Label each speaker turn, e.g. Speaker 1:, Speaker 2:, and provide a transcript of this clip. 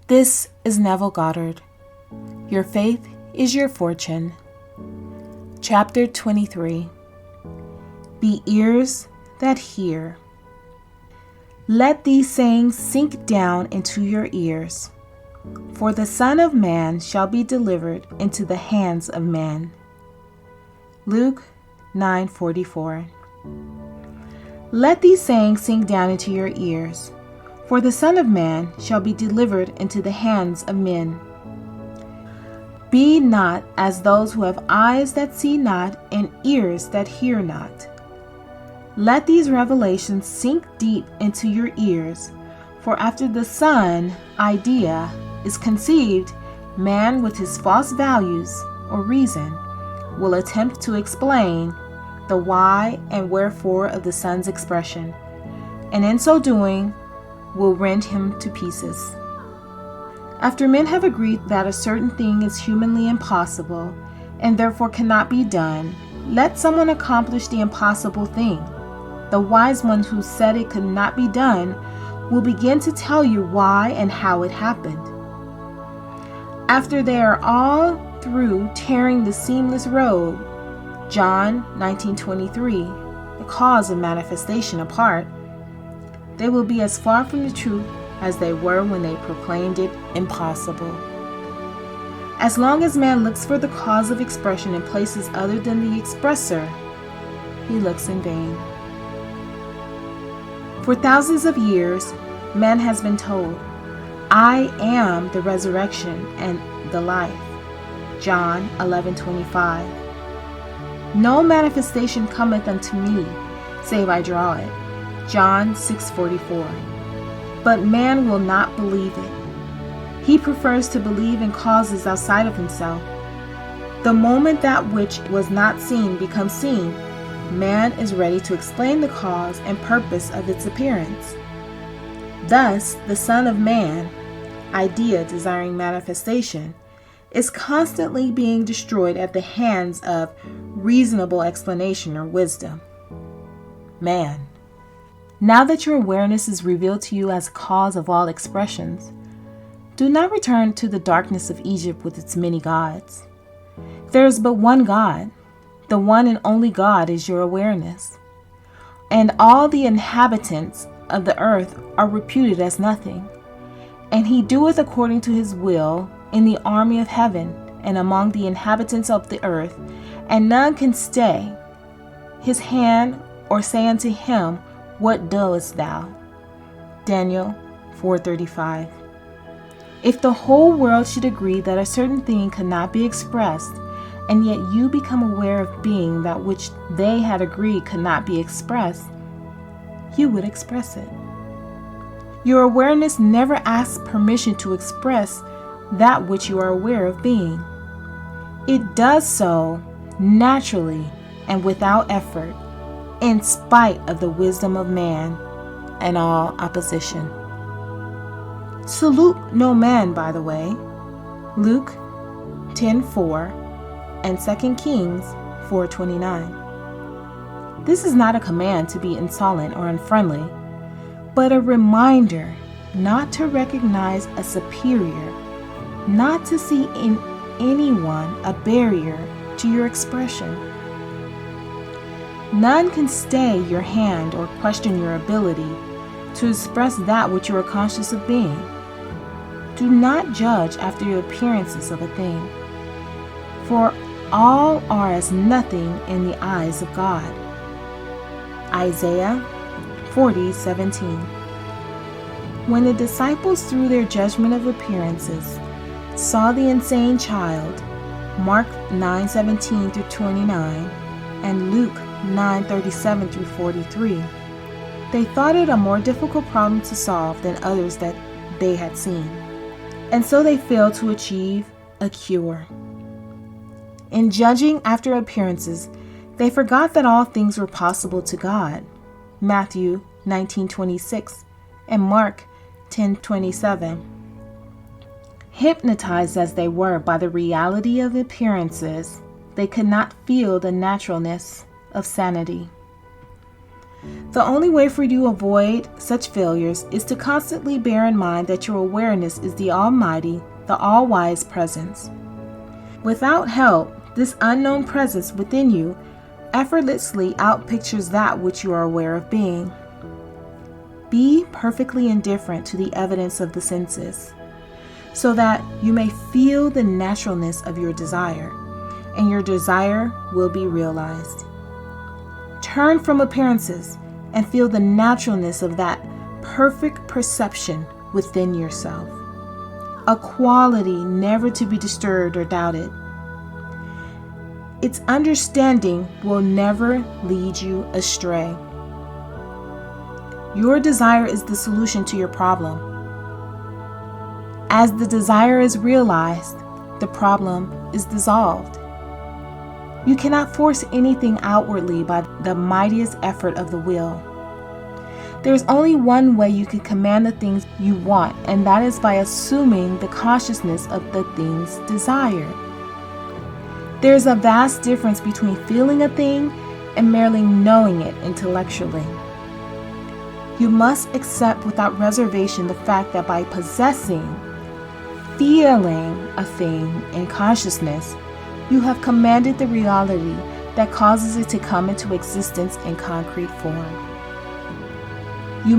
Speaker 1: This is Neville Goddard. Your faith is your fortune. Chapter 23. The ears that hear. Let these sayings sink down into your ears. For the Son of Man shall be delivered into the hands of men. Luke 9:44. Let these sayings sink down into your ears. For the Son of Man shall be delivered into the hands of men. Be not as those who have eyes that see not and ears that hear not. Let these revelations sink deep into your ears, for after the Son idea is conceived, man with his false values or reason will attempt to explain the why and wherefore of the Son's expression, and in so doing will rend him to pieces. After men have agreed that a certain thing is humanly impossible and therefore cannot be done, let someone accomplish the impossible thing. The wise one who said it could not be done will begin to tell you why and how it happened. After they are all through tearing the seamless robe, John 19:23, the cause of manifestation apart, they will be as far from the truth as they were when they proclaimed it impossible. As long as man looks for the cause of expression in places other than the expressor, he looks in vain. For thousands of years, man has been told, I am the resurrection and the life. John 11:25. No manifestation cometh unto me, save I draw it. John 6:44. But man will not believe it. He prefers to believe in causes outside of himself. The moment that which was not seen becomes seen, man is ready to explain the cause and purpose of its appearance. Thus, the Son of Man, idea desiring manifestation, is constantly being destroyed at the hands of reasonable explanation or wisdom. Man. Now that your awareness is revealed to you as a cause of all expressions, do not return to the darkness of Egypt with its many gods. There is but one God. The one and only God is your awareness. And all the inhabitants of the earth are reputed as nothing. And he doeth according to his will in the army of heaven and among the inhabitants of the earth, and none can stay his hand or say unto him, What doest thou? Daniel 4:35. If the whole world should agree that a certain thing cannot be expressed, and yet you become aware of being that which they had agreed could not be expressed, you would express it. Your awareness never asks permission to express that which you are aware of being. It does so naturally and without effort, in spite of the wisdom of man and all opposition. Salute no man, by the way. Luke 10:4 and 2 Kings 4:29. This is not a command to be insolent or unfriendly, but a reminder not to recognize a superior, not to see in anyone a barrier to your expression. None can stay your hand or question your ability to express that which you are conscious of being. Do not judge after the appearances of a thing, for all are as nothing in the eyes of God. Isaiah 40:17. When the disciples, through their judgment of appearances, saw the insane child, Mark 9:17-29, and Luke 9:37-43, they thought it a more difficult problem to solve than others that they had seen, and so they failed to achieve a cure. In judging after appearances, they forgot that all things were possible to God, Matthew 19:26 and Mark 10:27. Hypnotized as they were by the reality of appearances, they could not feel the naturalness of sanity. The only way for you to avoid such failures is to constantly bear in mind that your awareness is the Almighty, the all-wise presence. Without help, this unknown presence within you effortlessly outpictures that which you are aware of being. Be perfectly indifferent to the evidence of the senses, so that you may feel the naturalness of your desire, and your desire will be realized. Turn from appearances and feel the naturalness of that perfect perception within yourself, a quality never to be disturbed or doubted. Its understanding will never lead you astray. Your desire is the solution to your problem. As the desire is realized, the problem is dissolved. You cannot force anything outwardly by the mightiest effort of the will. There is only one way you can command the things you want, and that is by assuming the consciousness of the things desired. There is a vast difference between feeling a thing and merely knowing it intellectually. You must accept without reservation the fact that by feeling a thing in consciousness, you have commanded the reality that causes it to come into existence in concrete form. You